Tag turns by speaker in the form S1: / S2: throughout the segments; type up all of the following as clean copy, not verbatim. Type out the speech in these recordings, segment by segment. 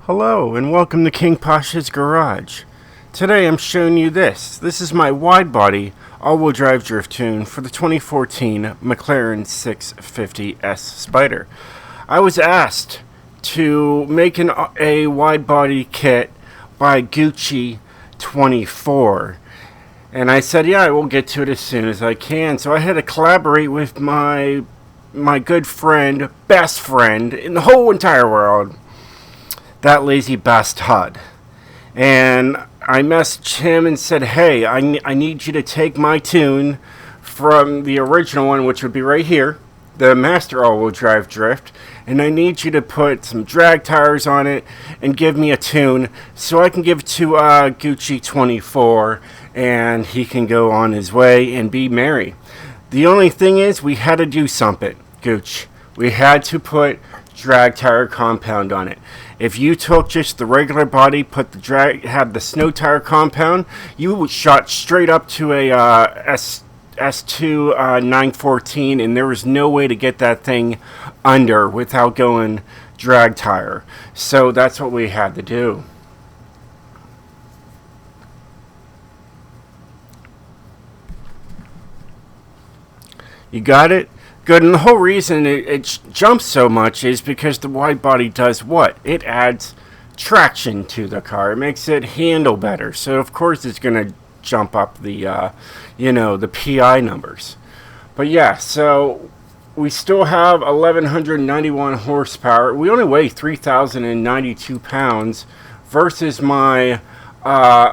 S1: Hello and welcome to King Pasha's Garage. Today I'm showing you this. This is my wide-body all-wheel drive drift tune for the 2014 Mclaren 650S Spider. I was asked to make a wide-body kit by Gucci 24. And I said, yeah, I will get to it as soon as I can. So I had to collaborate with my good friend, best friend in the whole entire world, that lazy bastard. And I messaged him and said, hey, I need you to take my tune from the original one, which would be right here, the Master All-Wheel Drive Drift, and I need you to put some drag tires on it and give me a tune so I can give it to Gucci 24 and he can go on his way and be merry. The only thing is, we had to do something, Gooch. We had to put drag tire compound on it. If you took just the regular body, had the snow tire compound, you shot straight up to a S2 914, and there was no way to get that thing under without going drag tire. So that's what we had to do. You got it? Good. And the whole reason it jumps so much is because the wide body does what? It adds traction to the car. It makes it handle better. So of course it's going to jump up the the PI numbers. But yeah, so we still have 1191 horsepower. We only weigh 3,092 pounds versus my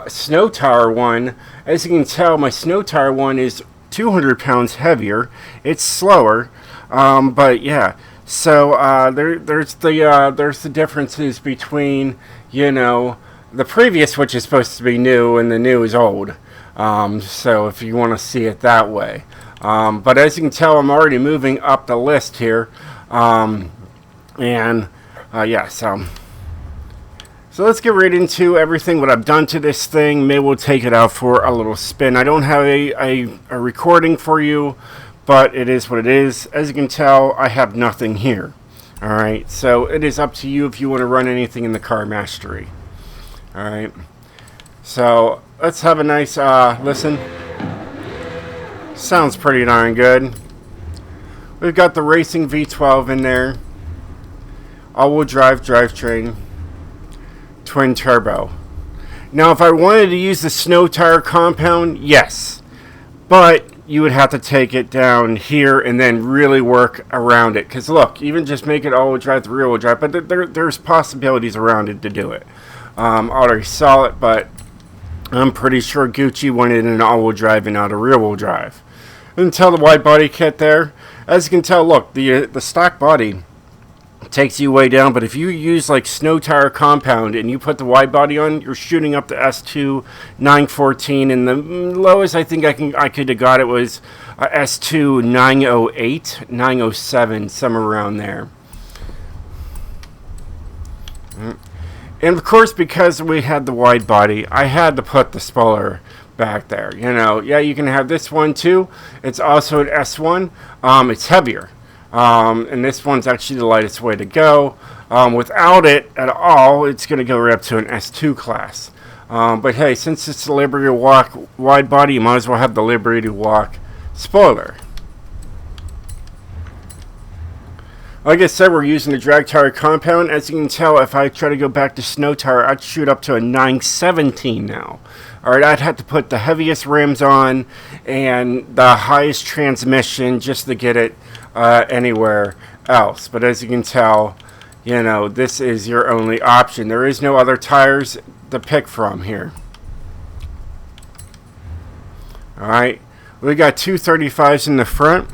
S1: snow tire one. As you can tell, my snow tire one is 200 pounds heavier. It's slower, but yeah. So there's the differences between the previous, which is supposed to be new, and the new is old. So if you want to see it that way, but as you can tell, I'm already moving up the list here, yeah. So let's get right into everything, what I've done to this thing. Maybe we'll take it out for a little spin. I don't have a recording for you, but it is what it is. As you can tell, I have nothing here. Alright, so it is up to you if you want to run anything in the Car Mastery. Alright, so let's have a nice listen. Sounds pretty darn good. We've got the Racing V12 in there. All-wheel drive drivetrain. Twin turbo. Now if I wanted to use the snow tire compound, yes, but you would have to take it down here and then really work around it, because look, even just make it all-wheel drive to rear-wheel drive, but there's possibilities around it to do it. I already saw it, but I'm pretty sure Gucci wanted an all-wheel drive and not a rear-wheel drive. Until the wide body kit there, as you can tell, look, the stock body takes you way down, but if you use like snow tire compound and you put the wide body on, you're shooting up to S2 914, and the lowest I think I could have got it was S2 908, 907, somewhere around there. And of course, because we had the wide body, I had to put the spoiler back there. Yeah, you can have this one too. It's also an S1. It's heavier. And this one's actually the lightest way to go. Without it at all, it's going to go right up to an S2 class. But hey, since it's the Liberty Walk wide body, you might as well have the Liberty Walk spoiler. Like I said, we're using the drag tire compound. As you can tell, if I try to go back to snow tire, I'd shoot up to a 917 now. Alright, I'd have to put the heaviest rims on and the highest transmission just to get it anywhere else. But as you can tell, this is your only option. There is no other tires to pick from here. Alright, we got 235s in the front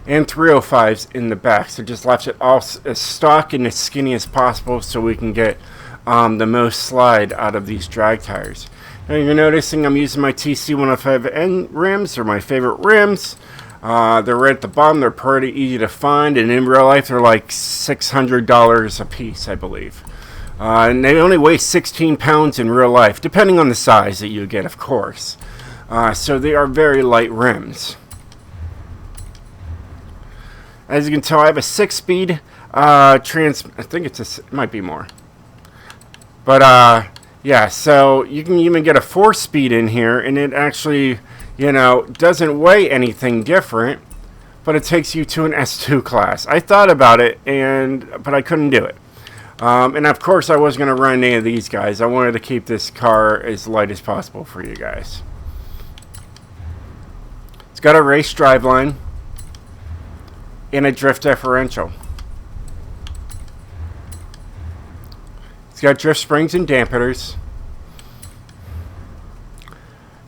S1: and 305s in the back. So just left it all as stock and as skinny as possible so we can get the most slide out of these drag tires. Now you're noticing I'm using my TC105N rims. They're my favorite rims. They're right at the bottom. They're pretty easy to find, and in real life they're like $600 a piece, I believe. And they only weigh 16 pounds in real life, depending on the size that you get, of course. So they are very light rims. As you can tell, I have a 6-speed I think it might be more. But yeah, so you can even get a 4-speed in here, and it actually, doesn't weigh anything different, but it takes you to an S2 class. I thought about it, but I couldn't do it. And of course, I wasn't going to run any of these guys. I wanted to keep this car as light as possible for you guys. It's got a race driveline and a drift differential. It's got drift springs and dampeners.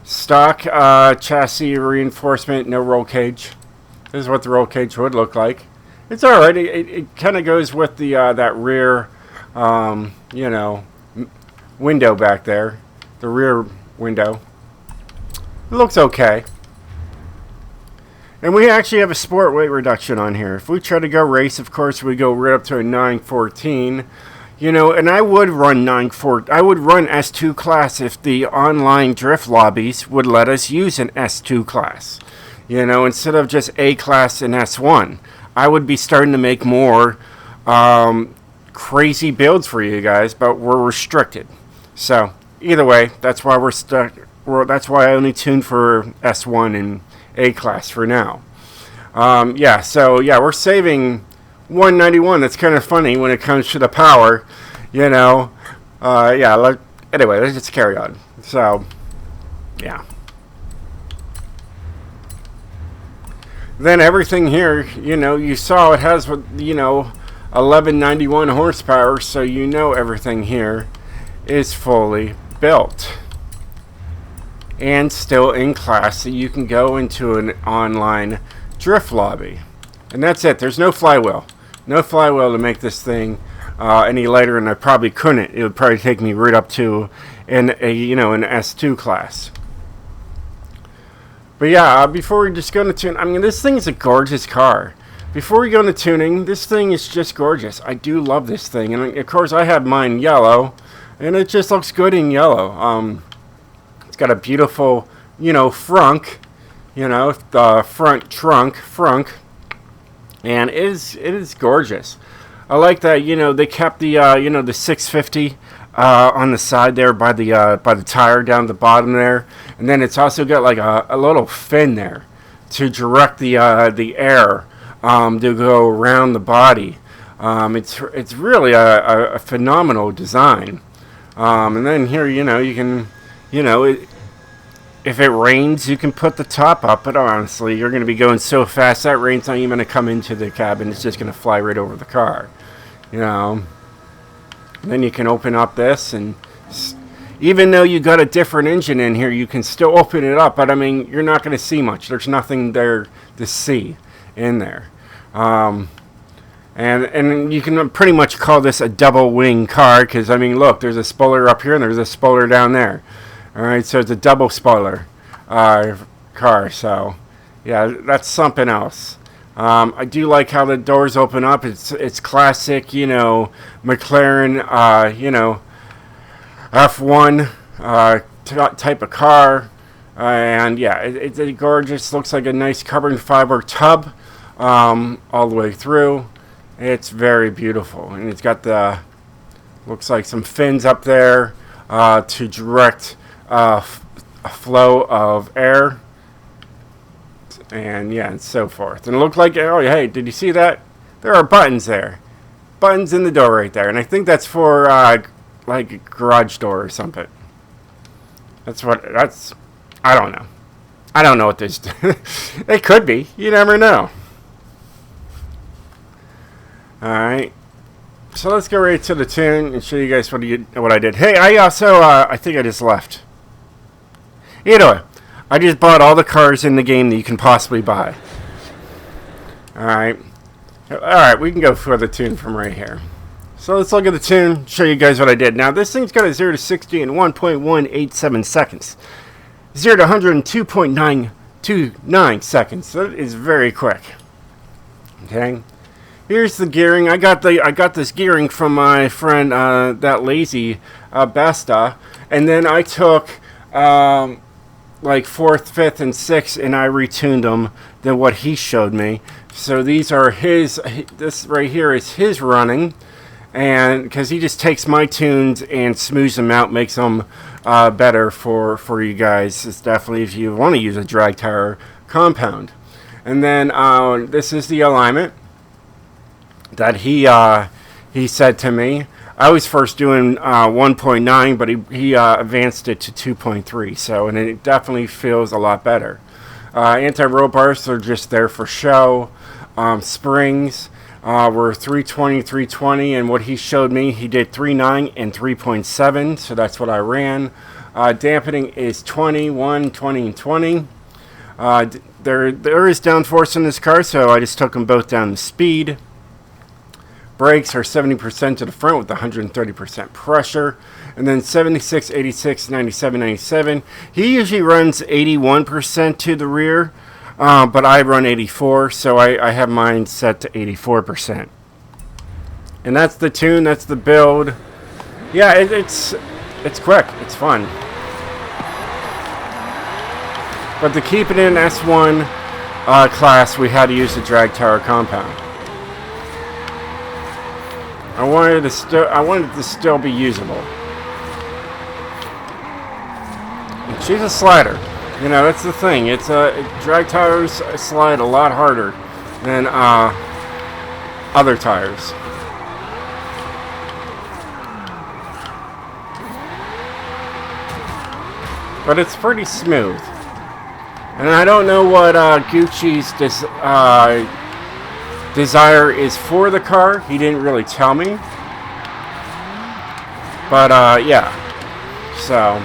S1: Stock chassis reinforcement, no roll cage. This is what the roll cage would look like. It's alright. It kind of goes with the that rear, window back there. The rear window. It looks okay. And we actually have a sport weight reduction on here. If we try to go race, of course, we go right up to a 914. And I would run I would run S2 class if the online drift lobbies would let us use an S2 class. Instead of just A class and S1. I would be starting to make more crazy builds for you guys, but we're restricted. So either way, that's why we're stuck. That's why I only tuned for S1 and A class for now. So we're saving 191. That's kind of funny when it comes to the power, anyway, let's just carry on. So, yeah. Then everything here, you saw it has, 1191 horsepower, so everything here is fully built. And still in class, so you can go into an online drift lobby. And that's it. There's no flywheel. No flywheel to make this thing any lighter, and I probably couldn't. It would probably take me right up to an S2 class. But yeah, before we just go into tune, this thing is a gorgeous car. Before we go into tuning, this thing is just gorgeous. I do love this thing, and of course I have mine yellow, and it just looks good in yellow. It's got a beautiful, frunk, the front frunk. And it is gorgeous. I like that, they kept the, the 650 on the side there by the tire down the bottom there. And then it's also got like a little fin there to direct the air to go around the body. It's really a phenomenal design. And then here, you can, if it rains, you can put the top up, but honestly, you're going to be going so fast, that rain's not even going to come into the cabin. It's just going to fly right over the car, And then you can open up this, and even though you got a different engine in here, you can still open it up, but you're not going to see much. There's nothing there to see in there. And you can pretty much call this a double wing car, because, look, there's a spoiler up here, and there's a spoiler down there. Alright, so it's a double spoiler car, so yeah, that's something else. I do like how the doors open up. It's classic, McLaren, F1 type of car, and yeah, it's gorgeous. Looks like a nice carbon fiber tub all the way through. It's very beautiful, and it's got looks like some fins up there to direct a flow of air, and so forth. And it looked like, oh hey, did you see that? There are buttons there, buttons in the door right there, and I think that's for like a garage door or something. I don't know what this. It could be. You never know. All right. So let's go right to the tune and show you guys what I did. Hey, I also I think I just left. Either way, I just bought all the cars in the game that you can possibly buy. Alright, we can go for the tune from right here. So let's look at the tune, show you guys what I did. Now, this thing's got a 0 to 60 in 1.187 seconds. 0 to 100 in 2.929 seconds. That is very quick. Okay. Here's the gearing. I got this gearing from my friend, that lazy Besta, and then I took like 4th, 5th, and 6th, and I retuned them than what he showed me. So these are his, this right here is his running, and because he just takes my tunes and smooths them out, makes them better for you guys. It's definitely if you want to use a drag tire compound. And then this is the alignment that he said to me. I was first doing 1.9, but he advanced it to 2.3. So, and it definitely feels a lot better. Anti-roll bars are just there for show. Springs were 320, 320, and what he showed me, he did 3.9 and 3.7. So that's what I ran. Dampening is 20, 1, 20, and 20. There is downforce in this car, so I just took them both down to speed. Brakes are 70% to the front with 130% pressure. And then 76, 86, 97, 97. He usually runs 81% to the rear, but I run 84, so I have mine set to 84%. And that's the tune, that's the build. Yeah, it's quick, it's fun. But to keep it in S1 class, we had to use the drag tower compound. I wanted it to still be usable. And she's a slider. You know, that's the thing. It's drag tires slide a lot harder than other tires. But it's pretty smooth. And I don't know what Gucci's desire is for the car. He didn't really tell me. But yeah. So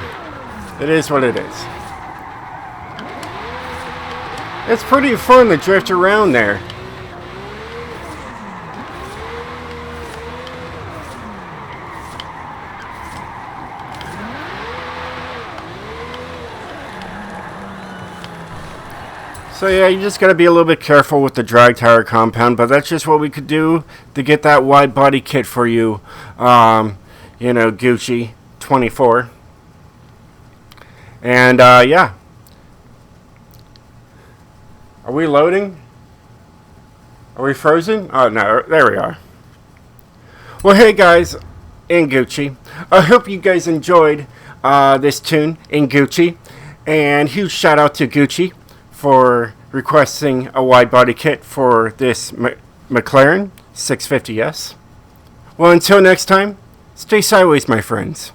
S1: it is what it is. It's pretty fun to drift around there. So yeah, you just got to be a little bit careful with the drag tire compound, but that's just what we could do to get that wide body kit for you. You know, Gucci 24. And yeah. Are we loading? Are we frozen? Oh no, there we are. Well, hey guys, in Gucci. I hope you guys enjoyed this tune in Gucci. And huge shout out to Gucci for requesting a wide body kit for this Mclaren 650S. Well, until next time, stay sideways, my friends.